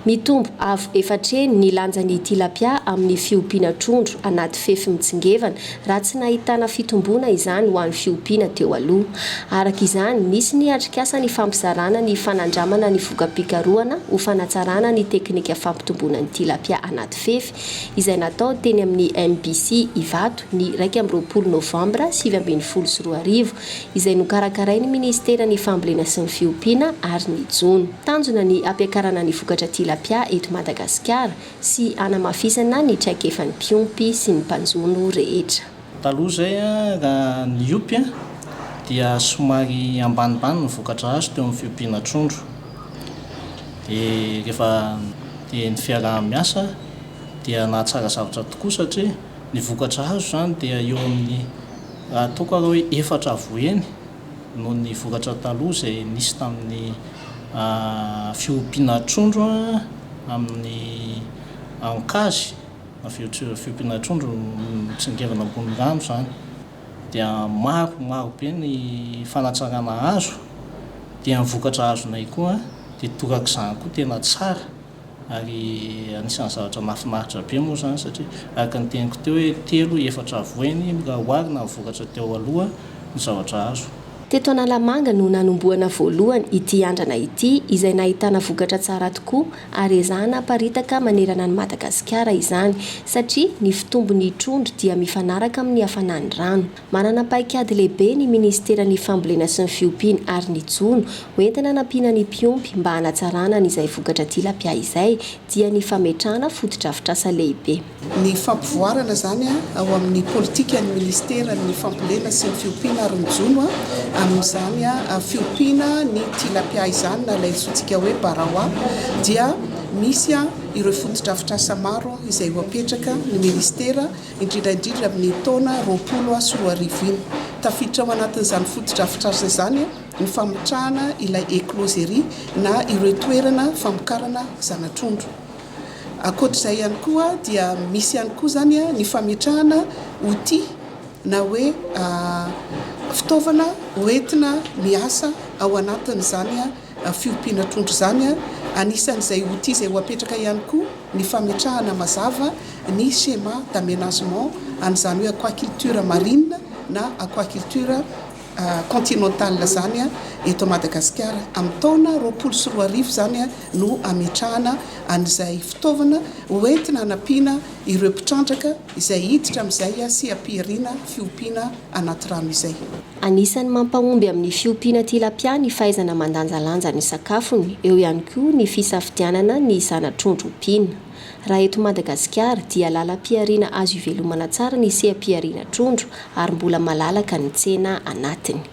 Mitombo avo efatreny ny lanjan'ny tilapia amin'ny fiompiana trondro anaty fefy mitsingevana raha tsy nahitana fitomboana izany ho an'ny fiompiana teo aloha. Araka izany, nisy ny atrikasa ny fampizarana ny fanandramana ny vokam-pikarohana ho fanatsarana ny teknika fampitomboana ny tilapia anaty fefy izay natao teny amin'ny MBC Ivato ny 1 Novambra 2024 izay nokarakarain'ny Ministera ny Fambolena sy ny Fiompiana ary ny Jona. Tanjona ny ampiakarana ny vokatra tilapia eto Madagasikara sy anamafisana ny traikefan'ny mpiompy sy ny mpanjono rehetra. Taloha zay raha ny iompy dia somary ambanimbany ny vokatra azo teo amin'ny fiompiana trondro. Rehefa ny fiaraha-miasa dia nahatsara zavatra tokoa satria ny vokatra azo zany dia eo amin'ny ataoko raha hoe 4 voeny noho ny vokatra taloha izay nisy tamin'ny fiompiana trondro amin'ny ankazy fiompiana trondro mitsingevana ambony rano zany dia maro be ny fanatsarana azo dia ny vokatra azonay koa dia torak'izany koa tena tsara ary anisan'ny zavatra mahafinaritra be moa zany satria araka ny teniko teo hoe 3-4 voeny raha oharina ny vokatra teo aloha ny zavatra azo. Teto Analamanga no nanomboana voalohany ity andrana ity izay nahitana vokatra tsara tokoa ary ezahana hamparitaka manerana ny Madagasikara izany satria ny fitombon'ny trondro dia mifanaraka amin'ny hafanan'ny rano. Manana paikady lehibe ny Ministeran'ny Fambolena sy ny Fiompiana ary ny Jona hoentina nampiana ny mpiompy mba hanatsarana n'izay vokatra tilapia izay dia ny fametrahana foto-drafitrasa lehibe. Ny fampivoarana zany ao amin'ny politika ny Ministeran'ny Fambolena sy ny Fiompiana ary ny Jona amin'izany fiompiana ny tilapia izany na ilay antsointsika hoe baraoa dia misy ireo foto-drafitrasa maro izay ho apetraka ny ministera indrindra amin'ny taona 2024 tafiditra ao anatin'izany foto-drafitrasa izany ny fametrahana ilay écloserie na ireo toerana famokarana zanatrondro. Ankoatr'izay ihany koa dia misy ihany koa zany ny fametrahana outil na hoe fitaovana hoentina miasa ao anatin'izany fiompiana trondro zany anisan'izay outil izay ho apetraka ihany koa ny fametrahana mazava ny schéma d'aménagement an'izany hoe aquaculture marine na aquaculture continentale zany eto Madagasikara amin'ny taona 2024 zany no ametrahana an'izay fitaovana hoentina hanampiana ireo mpitrandraka izay hiditra amin'izay sy hampirina fiompiana anaty rano izay. Anisan'ny mampahomby amin'ny fiompiana tilapia ny fahaizana mandanjalanja ny sakafony, eo ihany koa ny fisafidianana ny zanatrondro ompiana. Raha eto Madagasikara dia lalam-piariana azo ivelomana tsara ny seha-piariana trondro ary mbola malalaka ny tsena anatiny.